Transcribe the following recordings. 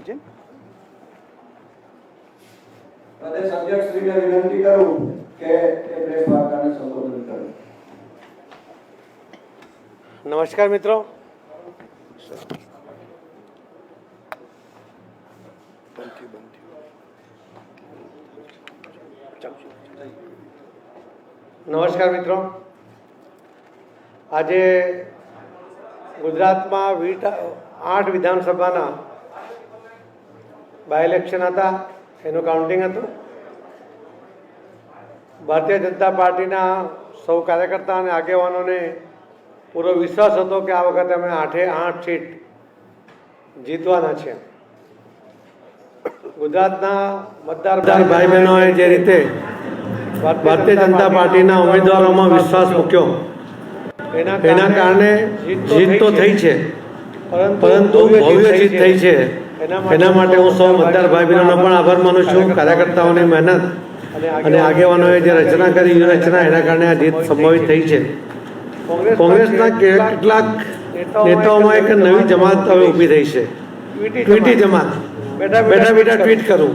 છે. પ્રદેશ અધ્યક્ષશ્રીને વિનંતી કરું કે તે પ્રેસ વાર્તાને સંબોધન કરે. નમસ્કાર મિત્રો, આજે ગુજરાતમાં 8 વિધાનસભાના બાય ઇલેક્શન હતા, એનું કાઉન્ટિંગ હતું. ભારતીય જનતા પાર્ટીના સૌ કાર્યકર્તા અને આગેવાનોને પૂરો વિશ્વાસ હતો કે આ વખતે અમે 8 સીટ જીતવાના છે. ગુજરાતના મતદાર ભાઈ બહેનોએ જે રીતે ભારતીય જનતા પાર્ટીના ઉમેદવારોમાં વિશ્વાસ મૂક્યો એના કારણે જીત તો થઈ છે, પરંતુ ભવ્ય જીત થઈ છે. એના માટે હું સૌ મતદાર ભાઈ બહેનોનો પણ આભાર માનું છું. કાર્યકર્તાઓની મહેનત અને આગેવાનોએ જે રચના કરી વ્યૂહરચના, એના કારણે આ જીત સંભવિત થઈ છે. કોંગ્રેસના કેટલાક નેતાઓમાં એક નવી જમાત હવે ઊભી થઈ છે, ટ્વીટી જમાત. બેઠા ટ્વીટ કરું,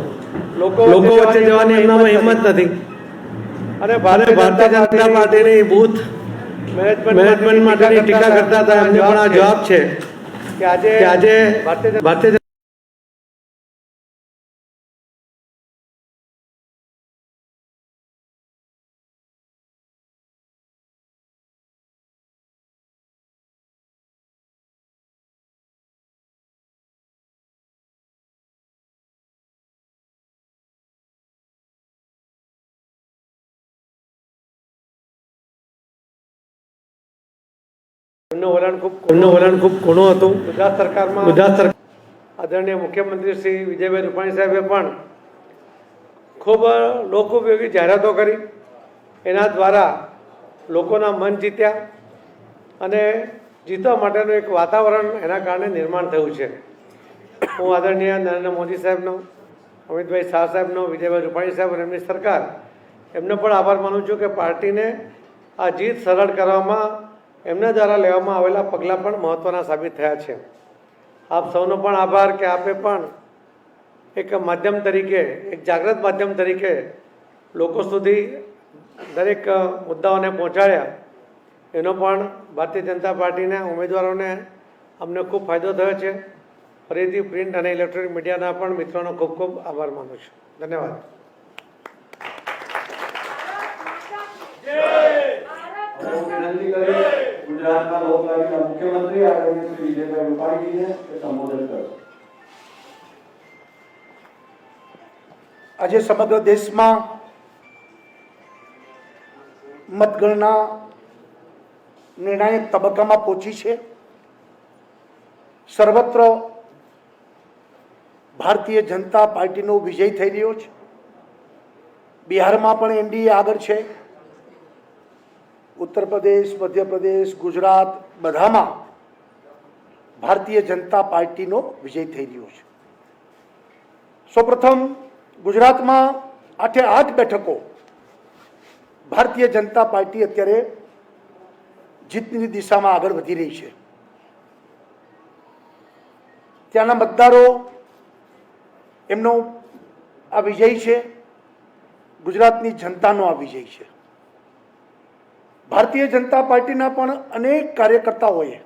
લોકો વચ્ચે જવાની એમનામાં હિંમત નથી. અને ભારતીય જનતા પાર્ટીની બૂથ મેનેજમેન્ટ માટેની ટીકા કરતા હતા, એમને પણ આ જવાબ છે કે આજે ભારતીય એમનું વલણ ખૂબ ઘણું હતું. ગુજરાત સરકારમાં આદરણીય મુખ્યમંત્રી શ્રી વિજયભાઈ રૂપાણી સાહેબે પણ ખૂબ લોકોપયોગી જાહેરાતો કરી. એના દ્વારા લોકોના મન જીત્યા અને જીતવા માટેનું એક વાતાવરણ એના કારણે નિર્માણ થયું છે. હું આદરણીય નરેન્દ્ર મોદી સાહેબનો, અમિતભાઈ શાહ સાહેબનો, વિજયભાઈ રૂપાણી સાહેબ અને એમની સરકાર, એમનો પણ આભાર માનું છું કે પાર્ટીને આ જીત સરળ કરવામાં એમના દ્વારા લેવામાં આવેલા પગલાં પણ મહત્ત્વના સાબિત થયા છે. આપ સૌનો પણ આભાર કે આપે પણ એક માધ્યમ તરીકે, એક જાગૃત માધ્યમ તરીકે લોકો સુધી દરેક મુદ્દાઓને પહોંચાડ્યા. એનો પણ ભારતીય જનતા પાર્ટીના ઉમેદવારોને અમને ખૂબ ફાયદો થયો છે. ફરીથી પ્રિન્ટ અને ઇલેક્ટ્રોનિક મીડિયાના પણ મિત્રોનો ખૂબ ખૂબ આભાર માનું છું. ધન્યવાદ. વિનંતી કરી ગુજરાતના લોકલાડીલા મુખ્યમંત્રી આદરણીય શ્રી વિજયભાઈ રૂપાણીજીને સંબોધન કરે. આજે સમગ્ર દેશમાં મતગણના નિર્ણાયક તબક્કામાં પહોંચી છે. સર્વત્ર ભારતીય જનતા પાર્ટીનો વિજય થઈ રહ્યો છે. બિહારમાં પણ એનડીએ આગળ છે. ઉત્તર પ્રદેશ, મધ્યપ્રદેશ, ગુજરાત બધામાં ભારતીય જનતા પાર્ટીનો વિજય થઈ રહ્યો છે. સૌપ્રથમ ગુજરાતમાં 8 બેઠકો ભારતીય જનતા પાર્ટી અત્યારે જીતની દિશામાં આગળ વધી રહી છે. ત્યાંના મતદારો એમનો આ વિજય છે, ગુજરાતની જનતાનો આ વિજય છે. ભારતીય જનતા પાર્ટીના પણ અનેક કાર્યકર્તાઓએ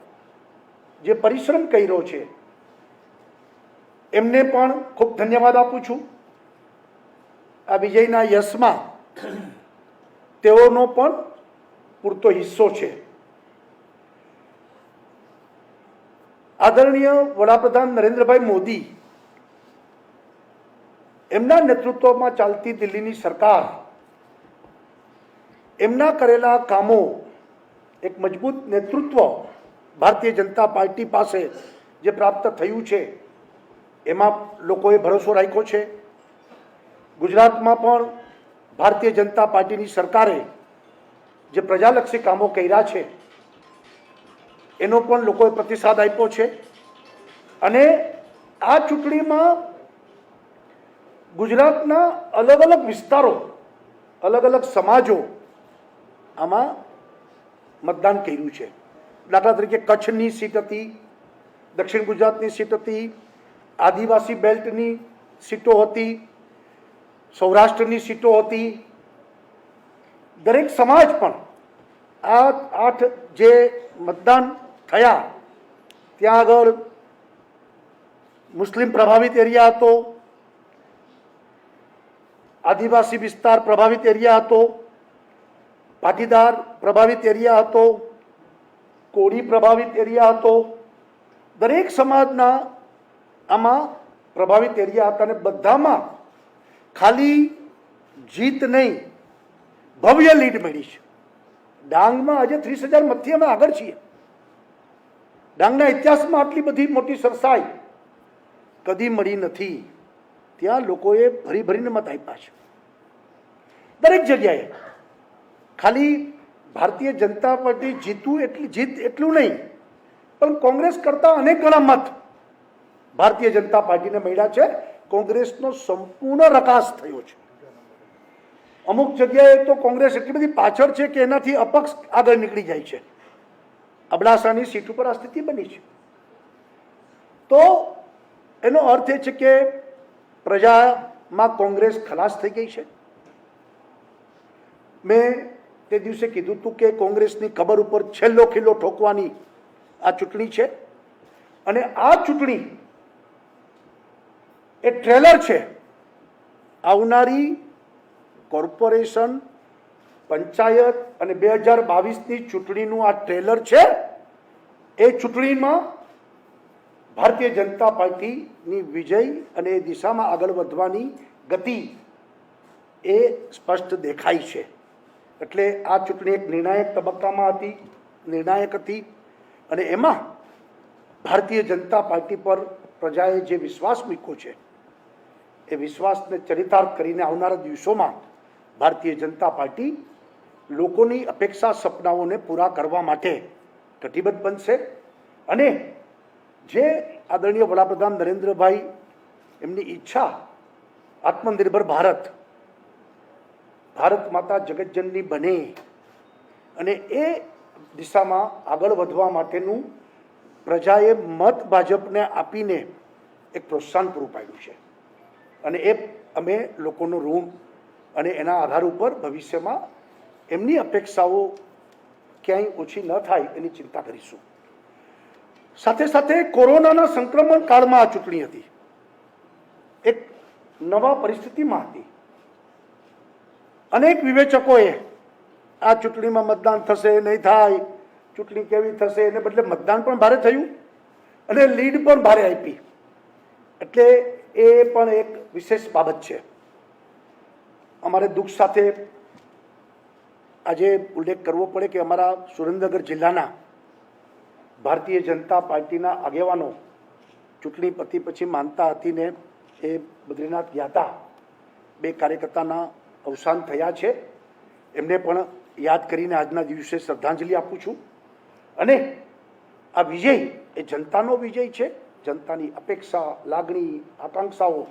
જે પરિશ્રમ કર્યો છે એમને પણ ખૂબ ધન્યવાદ આપું છું. આ વિજયના યશમાં તેઓનો પણ પૂરતો હિસ્સો છે. આદરણીય વડાપ્રધાન નરેન્દ્રભાઈ મોદી એમના નેતૃત્વમાં ચાલતી દિલ્હીની સરકાર એમના કરેલા કામો, એક મજબૂત નેતૃત્વ ભારતીય જનતા પાર્ટી પાસે જે પ્રાપ્ત થયું છે એમાં લોકોએ ભરોસો રાખ્યો છે. ગુજરાતમાં પણ ભારતીય જનતા પાર્ટીની સરકારે જે પ્રજાલક્ષી કામો કર્યા છે એનો પણ લોકોએ પ્રતિસાદ આપ્યો છે. અને આ ચૂંટણીમાં ગુજરાતના અલગ અલગ વિસ્તારો, અલગ અલગ સમાજો આમાં મતદાન કર્યું છે. દાખલા તરીકે કચ્છની સીટ હતી, દક્ષિણ ગુજરાતની સીટ હતી, આદિવાસી બેલ્ટની સીટો હતી, સૌરાષ્ટ્રની સીટો હતી. દરેક સમાજ પણ આ 8 જે મતદાન થયા ત્યાં આગળ મુસ્લિમ પ્રભાવિત એરિયા હતો, આદિવાસી વિસ્તાર પ્રભાવિત એરિયા હતો, પાટીદાર પ્રભાવિત એરિયા હતો, કોળી પ્રભાવિત એરિયા હતો. દરેક સમાજના આમાં પ્રભાવિત એરિયા હતા અને બધામાં ખાલી જીત નહીં, ભવ્ય લીડ મળી છે. ડાંગમાં આજે 30,000 મતથી અમે આગળ છીએ. ડાંગના ઇતિહાસમાં આટલી બધી મોટી સરસાઈ કદી મળી નથી. ત્યાં લોકોએ ભરી ભરીને મત આપ્યા છે દરેક જગ્યાએ. ખાલી ભારતીય જનતા પાર્ટી જીત એટલું નહીં, પણ કોંગ્રેસ કરતા અનેક ગણા મત ભારતીય જનતા પાર્ટીને મળ્યા છે. કોંગ્રેસનો સંપૂર્ણ રકાસ થયો છે. અમુક જગ્યાએ તો કોંગ્રેસ એટલી બધી પાછળ છે કે એનાથી અપક્ષ આગળ નીકળી જાય છે. અબડાસાની સીટ ઉપર આ સ્થિતિ બની છે. તો એનો અર્થ એ છે કે પ્રજામાં કોંગ્રેસ ખલાસ થઈ ગઈ છે. મેં તે દિવસે કીધું હતું કે કોંગ્રેસની કબર ઉપર છેલ્લો ખીલ્લો ઠોકવાની આ ચૂંટણી છે. અને આ ચૂંટણી એ ટ્રેલર છે આવનારી કોર્પોરેશન, પંચાયત અને 2022ની ચૂંટણીનું આ ટ્રેલર છે. એ ચૂંટણીમાં ભારતીય જનતા પાર્ટીની વિજય અને એ દિશામાં આગળ વધવાની ગતિ એ સ્પષ્ટ દેખાય છે. એટલે આ ચૂંટણી એક નિર્ણાયક તબક્કામાં હતી, નિર્ણાયક હતી. અને એમાં ભારતીય જનતા પાર્ટી પર પ્રજાએ જે વિશ્વાસ મૂક્યો છે એ વિશ્વાસને ચરિતાર્થ કરીને આવનારા દિવસોમાં ભારતીય જનતા પાર્ટી લોકોની અપેક્ષા, સપનાઓને પૂરા કરવા માટે કટિબદ્ધ બનશે. અને જે આદરણીય વડાપ્રધાન નરેન્દ્રભાઈ એમની ઈચ્છા આત્મનિર્ભર ભારત, ભારત માતા જગતજનની બને અને એ દિશામાં આગળ વધવા માટેનું પ્રજાએ મત ભાજપને આપીને એક પ્રોત્સાહન પૂરું પાડ્યું છે. અને એ અમે લોકોનું ઋણ અને એના આધાર ઉપર ભવિષ્યમાં એમની અપેક્ષાઓ ક્યાંય ઓછી ન થાય એની ચિંતા કરીશું. સાથે સાથે કોરોનાના સંક્રમણ કાળમાં આ ચૂંટણી હતી, એક નવા પરિસ્થિતિમાં હતી. અનેક વિવેચકોએ આ ચૂંટણીમાં મતદાન થશે નહીં થાય, ચૂંટણી કેવી થશે, એને બદલે મતદાન પણ ભારે થયું અને લીડ પણ ભારે આપી. એટલે એ પણ એક વિશેષ બાબત છે. અમારે દુઃખ સાથે આજે ઉલ્લેખ કરવો પડે કે અમારા સુરેન્દ્રનગર જિલ્લાના ભારતીય જનતા પાર્ટીના આગેવાનો ચૂંટણી પતી પછી માનતા હતીને એ બદ્રીનાથ ગયા હતા. 2 કાર્યકર્તાના અવસાન થયા છે. એમને પણ યાદ કરીને આજના દિવસે શ્રદ્ધાંજલિ આપું છું. અને આ વિજય એ જનતાનો વિજય છે. જનતાની અપેક્ષા, લાગણી, આકાંક્ષાઓ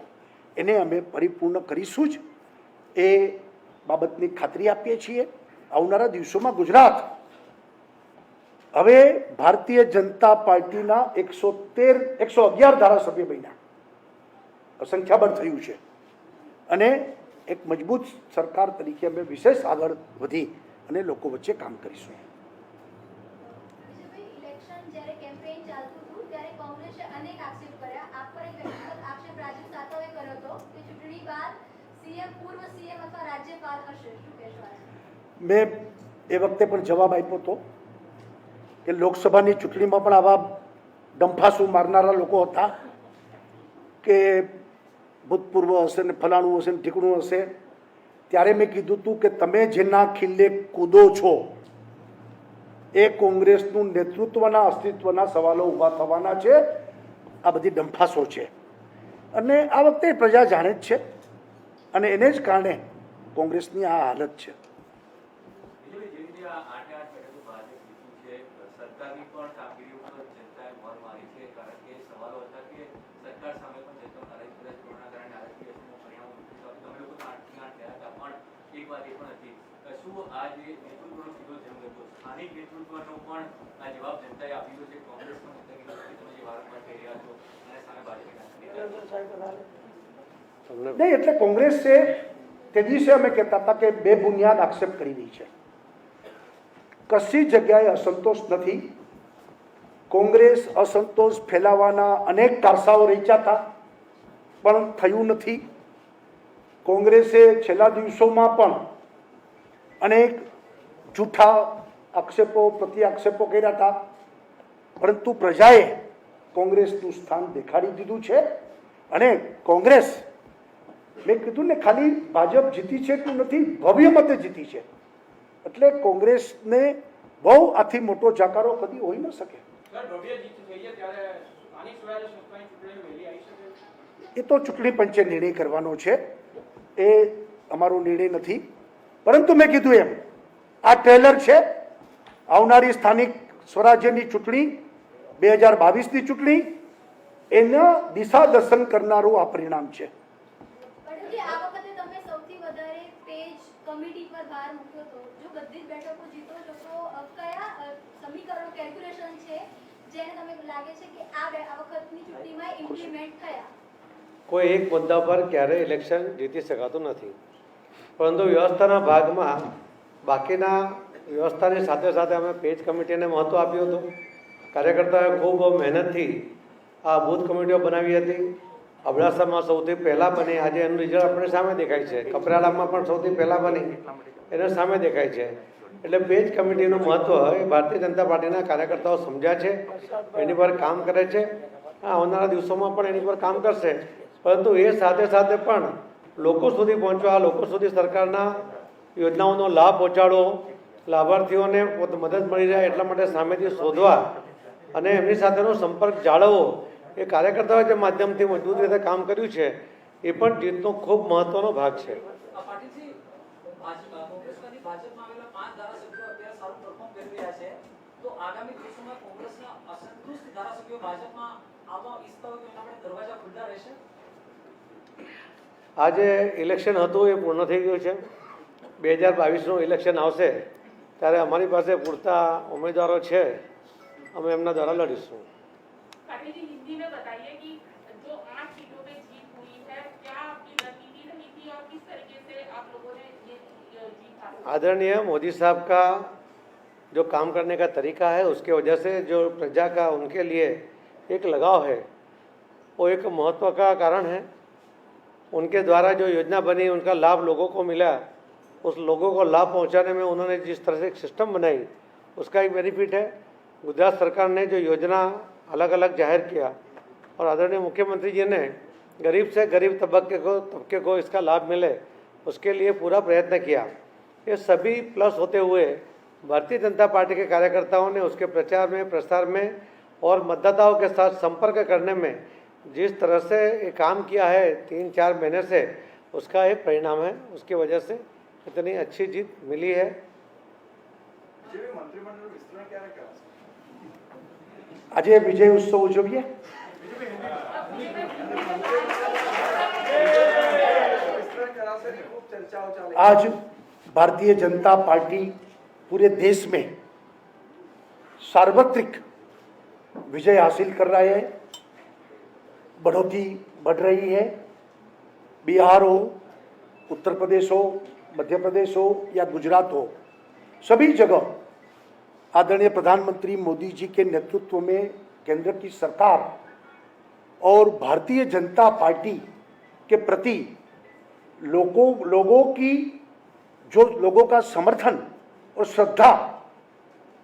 એને અમે પરિપૂર્ણ કરીશું જ એ બાબતની ખાતરી આપીએ છીએ. આવનારા દિવસોમાં ગુજરાત હવે ભારતીય જનતા પાર્ટીના 111 ધારાસભ્ય બન્યા, સંખ્યાબળ થયું છે. અને એક મજબૂત સરકાર તરીકે અમે વિશેષ આગળ વધી અને લોકો વચ્ચે કામ કરીશું. ઇલેક્શન જ્યારે કેમ્પેઇન ચાલતું હતું ત્યારે કોંગ્રેસે અનેક આક્ષેપ કર્યા. આપ પર એક વ્યક્તિગત આક્ષેપ રાજીવ સાતવે કર્યો હતો કે ચૂંટણી બાદ સીએમ, પૂર્વ સીએમ અથવા રાજ્યપાલ હશે. શું કહેશો? મેં એ વખતે પણ જવાબ આપ્યો હતો કે લોકસભાની ચૂંટણીમાં પણ આવા ડંફાસુ મારનારા લોકો હતા કે ભૂતપૂર્વ હશે ને ફલાણું હશે ને ઠીકણું હશે. ત્યારે મેં કીધું હતું કે તમે જેના ખિલ્લે કૂદો છો એ કોંગ્રેસનું નેતૃત્વના અસ્તિત્વના સવાલો ઊભા થવાના છે. આ બધી ડંફાસો છે અને આ વખતે પ્રજા જાણે જ છે અને એને જ કારણે કોંગ્રેસની આ હાલત છે. શું આ જે નેતૃત્વનો સીધો જંગ હતો, સ્થાનિક નેતૃત્વનો પણ આ જવાબ જનતાએ આપી દીધો છે? કોંગ્રેસનો મુદ્દા તમે જે વારંવાર કહી રહ્યા છો અને સામે ભાજપે નહીં, એટલે કોંગ્રેસે તે દિવસે અમે કહેતા હતા કે બે બુનિયાદ આક્ષેપ કરી રહી છે. કશી જગ્યાએ અસંતોષ નથી. કોંગ્રેસ અસંતોષ ફેલાવવાના અનેક કારસાઓ રચ્યા હતા, પણ થયું નથી. કોંગ્રેસે છેલ્લા દિવસોમાં પણ અનેક જૂઠા આક્ષેપો પ્રતિ આક્ષેપો કર્યા હતા, પરંતુ પ્રજાએ કોંગ્રેસનું સ્થાન દેખાડી દીધું છે. અને કોંગ્રેસ, મેં કીધું ને, ખાલી ભાજપ જીતી છે એટલું નથી, ભવ્ય મતે જીતી છે. એટલે કોંગ્રેસને બહુ આથી મોટો જાકારો કદી હોઈ ન શકે. એ તો ચૂંટણી પંચે નિર્ણય કરવાનો છે, એ અમારો નિર્ણય નથી. પરંતુ મેં કીધું એમ, આ ટ્રેલર છે. આવનારી સ્થાનિક સ્વરાજ્યની ચૂંટણી 2022ની ચૂંટણી, એના દિશા દર્શન કરનારું આ પરિણામ છે. પરંતુ આ વખતે તમે સૌથી વધારે પેજ કમિટી પર ભાર મૂક્યો હતો. જો બધી જ બેઠકો જીતો છો તો કયા સમીકરણો, કેલ્ક્યુલેશન છે જેને તમે લાગે છે કે આ વખતની ચૂંટણીમાં ઇમ્પ્લિમેન્ટ થયા? કોઈ એક મુદ્દા પર ક્યારેય ઇલેક્શન જીતી શકાતું નથી, પરંતુ વ્યવસ્થાના ભાગમાં બાકીના વ્યવસ્થાની સાથે સાથે અમે પેજ કમિટીને મહત્ત્વ આપ્યું હતું. કાર્યકર્તાઓએ ખૂબ મહેનતથી આ બૂથ કમિટીઓ બનાવી હતી. અબડાસામાં સૌથી પહેલાં બની, આજે એનું રિઝલ્ટ આપણી સામે દેખાય છે. કપરાડામાં પણ સૌથી પહેલાં બની, એના સામે દેખાય છે. એટલે પેજ કમિટીનું મહત્ત્વ એ ભારતીય જનતા પાર્ટીના કાર્યકર્તાઓ સમજ્યા છે, એની પર કામ કરે છે. આવનારા દિવસોમાં પણ એની પર કામ કરશે. પરંતુ એ સાથે સાથે પણ લોકો સુધી પહોંચવા, લોકો સુધી સરકારના યોજનાઓનો લાભ પહોંચાડવો, લાભાર્થીઓને મદદ મળી જાય એટલા માટે સામેથી શોધવા અને એમની સાથેનો સંપર્ક જાળવવો, એ કાર્યકર્તાઓએ જે માધ્યમથી મજબૂત રીતે કામ કર્યું છે, એ પણ જીતનો ખૂબ મહત્વનો ભાગ છે. પાટીલજી, કોંગ્રેસમાંથી ભાજપમાં આવેલા 5 ધારાસભ્યો અત્યારે સારું પરફોર્મ કરી રહ્યા છે, તો આગામી દિવસોમાં કોંગ્રેસના અસંતુષ્ટ ધારાસભ્યો ભાજપમાં આવવા ઈચ્છતા હોય તો એના માટે દરવાજા ખુલ્લા રહેશે? આજે ઇલેક્શન હતું એ પૂર્ણ થઈ ગયું છે. 2022નું ઇલેક્શન આવશે ત્યારે અમારી પાસે પૂરતા ઉમેદવારો છે, અમે એમના દ્વારા લડીશું. पाटिल जी, हिंदी में बताइए कि जो 8 सीटों पे जीत हुई है, क्या आपकी रणनीति रही थी और किस तरीके से आप लोगों ने ये जीत हासिल की? आदरणीय मोदी साहब का जो काम करने का तरीका है, उसके वजह से जो प्रजा का उनके लिए एक लगाव है, वो एक महत्व का कारण है. उनके द्वारा जो योजना बनी, उनका लाभ लोगों को मिला, उस लोगों को लाभ पहुंचाने में उन्होंने जिस तरह से एक सिस्टम बनाई, उसका एक बेनिफिट है. गुजरात सरकार ने जो योजना अलग अलग जाहिर किया और आदरणीय मुख्यमंत्री जी ने गरीब से गरीब तबके को इसका लाभ मिले, उसके लिए पूरा प्रयत्न किया. ये सभी प्लस होते हुए भारतीय जनता पार्टी के कार्यकर्ताओं ने उसके प्रचार में, प्रसार में और मतदाताओं के साथ संपर्क करने में जिस तरह से ये काम किया है 3-4 महीने से, उसका एक परिणाम है. उसकी वजह से इतनी अच्छी जीत मिली है. આજે વિજય ઉત્સવ ઉજવીએ. आज भारतीय जनता पार्टी पूरे देश में सार्वत्रिक विजय हासिल कर रहा है. बढ़ोतरी बढ़ रही है. बिहार हो, उत्तर प्रदेश हो, मध्य प्रदेश हो या गुजरात हो, सभी जगह आदरणीय प्रधानमंत्री मोदी जी के नेतृत्व में केंद्र की सरकार और भारतीय जनता पार्टी के प्रति लोगों की जो लोगों का समर्थन और श्रद्धा,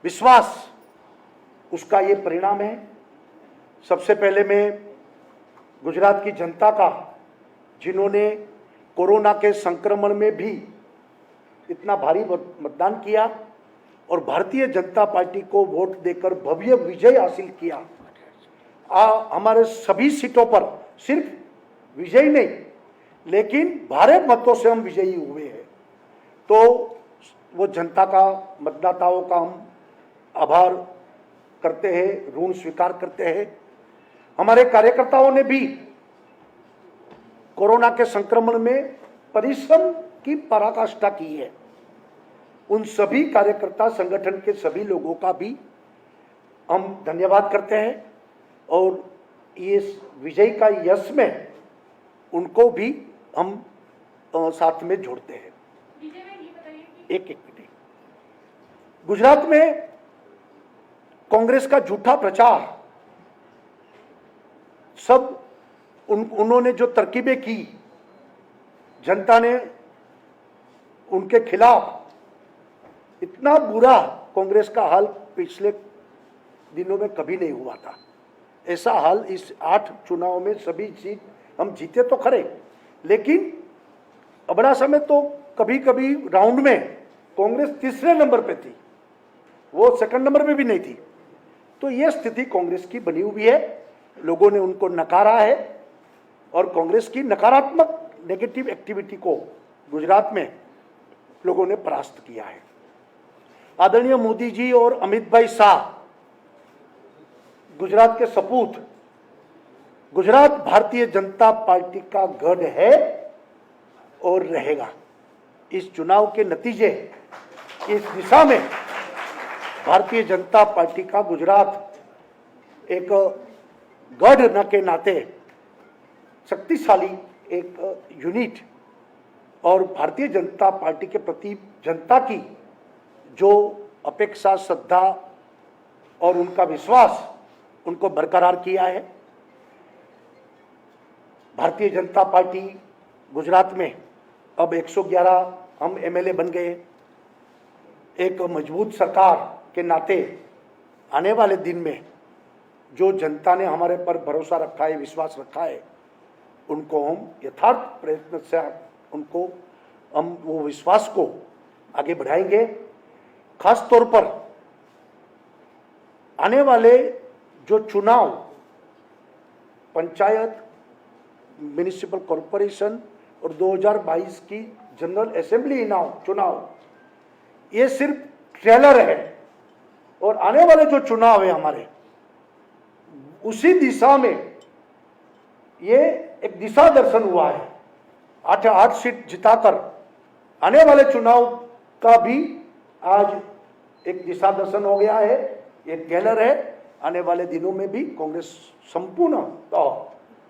विश्वास, उसका ये परिणाम है. सबसे पहले मैं गुजरात की जनता का, जिन्होंने कोरोना के संक्रमण में भी इतना भारी मतदान किया और भारतीय जनता पार्टी को वोट देकर भव्य विजय हासिल किया. हमारे सभी सीटों पर सिर्फ विजय नहीं, लेकिन भारे मतों से हम विजयी हुए हैं. तो वो जनता का, मतदाताओं का हम आभार करते हैं, ऋण स्वीकार करते हैं. हमारे कार्यकर्ताओं ने भी कोरोना के संक्रमण में परिश्रम की पराकाष्ठा की है. उन सभी कार्यकर्ता संगठन के सभी लोगों का भी हम धन्यवाद करते हैं और ये विजय का यश में उनको भी हम साथ में जोड़ते हैं। विजय में ये बताइए कि एक मिनट, गुजरात में कांग्रेस का झूठा प्रचार सब उन्होंने जो तरकीबें की, जनता ने उनके खिलाफ इतना बुरा कांग्रेस का हाल पिछले दिनों में कभी नहीं हुआ था। ऐसा हाल इस 8 चुनाव में सभी सीट हम जीते तो खरे, लेकिन अबड़ासा में तो कभी कभी राउंड में कांग्रेस तीसरे नंबर पे थी, वो सेकंड नंबर पे भी नहीं थी। तो यह स्थिति कांग्रेस की बनी हुई है, लोगों ने उनको नकारा है और कांग्रेस की नकारात्मक नेगेटिव एक्टिविटी को गुजरात में लोगों ने परास्त किया है। आदरणीय मोदी जी और अमित भाई शाह गुजरात के सपूत, गुजरात भारतीय जनता पार्टी का गढ़ है और रहेगा। इस चुनाव के नतीजे इस दिशा में भारतीय जनता पार्टी का गुजरात एक गढ़ न के नाते शक्तिशाली एक यूनिट और भारतीय जनता पार्टी के प्रति जनता की जो अपेक्षा, श्रद्धा और उनका विश्वास उनको बरकरार किया है। भारतीय जनता पार्टी गुजरात में अब 111 हम एमएलए बन गए। एक मजबूत सरकार के नाते आने वाले दिन में जो जनता ने हमारे पर भरोसा रखा है, विश्वास रखा है, उनको हम यथार्थ प्रयत्न से उनको हम वो विश्वास को आगे बढ़ाएंगे। खास तौर पर आने वाले जो चुनाव, पंचायत, म्युनिसिपल कॉरपोरेशन और 2022 की जनरल असेंबली चुनाव, ये सिर्फ ट्रेलर है और आने वाले जो चुनाव है हमारे, उसी दिशा में ये एक दिशा दर्शन हुआ है। 8 सीट जिताकर आने वाले चुनाव का भी आज एक दिशा दर्शन हो गया है। ये ट्रेलर है, आने वाले दिनों में भी कांग्रेस संपूर्ण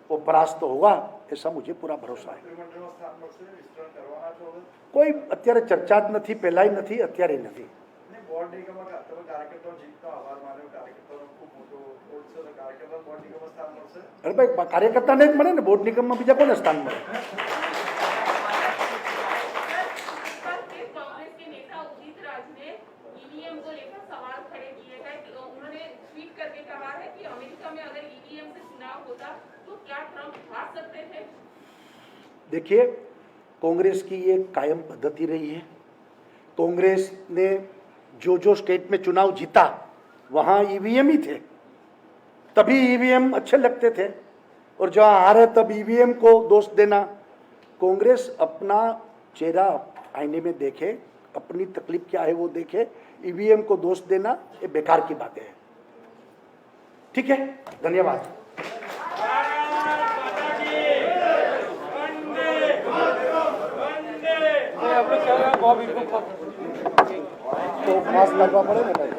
वो परास्त होगा, ऐसा मुझे पूरा भरोसा है। કોઈ અત્યારે ચર્ચા જ નથી, પહેલાંય નથી, અત્યારે નથી। અરે ભાઈ, કાર્યકર્તાને જ મળે ને, બોર્ડ નિગમમાં બીજા કોને સ્થાન મળે? कांग्रेस के नेता उदित राज ने ईवीएम को लेकर सवाल खड़े किए हैं कि उन्होंने ट्वीट करके कहा है कि अमेरिका में अगर ईवीएम से चुनाव होता तो क्या ट्रंप हार सकते थे? देखिए, कांग्रेस की ये कायम पद्धति रही है। कांग्रेस ने जो स्टेट में चुनाव जीता वहाँ ईवीएम ही थे, तभी ईवीएम अच्छे लगते थे, और जहाँ हारे तब ईवीएम को दोष देना। कांग्रेस अपना चेहरा आईने में देखे, अपनी तकलीफ क्या है वो देखे, ईवीएम को दोष देना ये बेकार की बातें है। ठीक है, धन्यवाद। तो मास्क लगवा पड़े ना भाई।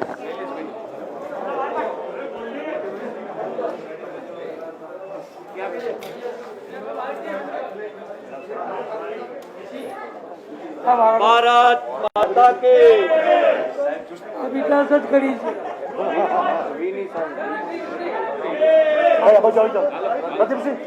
भारत माता के વિકાસ જ કરી છે। भाई अब जाओ, प्रदीप सिंह